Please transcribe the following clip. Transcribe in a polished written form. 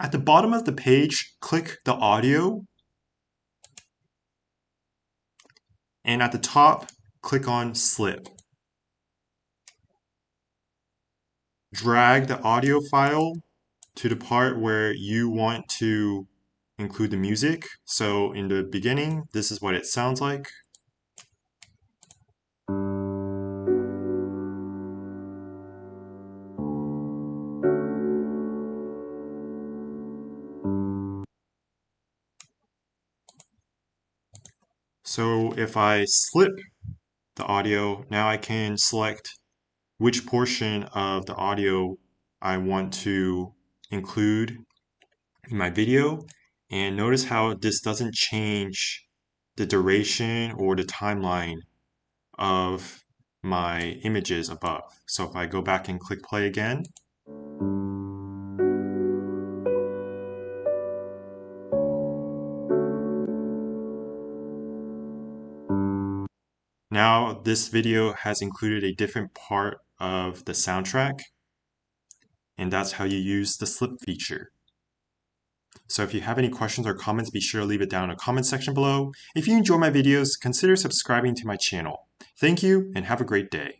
At the bottom of the page, click the audio. And at the top, click on slip. Drag the audio file to the part where you want to include the music. So in the beginning, this is what it sounds like. So if I slip the audio, now I can select which portion of the audio I want to include in my video. And notice how this doesn't change the duration or the timeline of my images above. So if I go back and click play again, now this video has included a different part of the soundtrack, and that's how you use the slip feature. So if you have any questions or comments, be sure to leave it down in the comment section below. If you enjoy my videos, consider subscribing to my channel. Thank you and have a great day.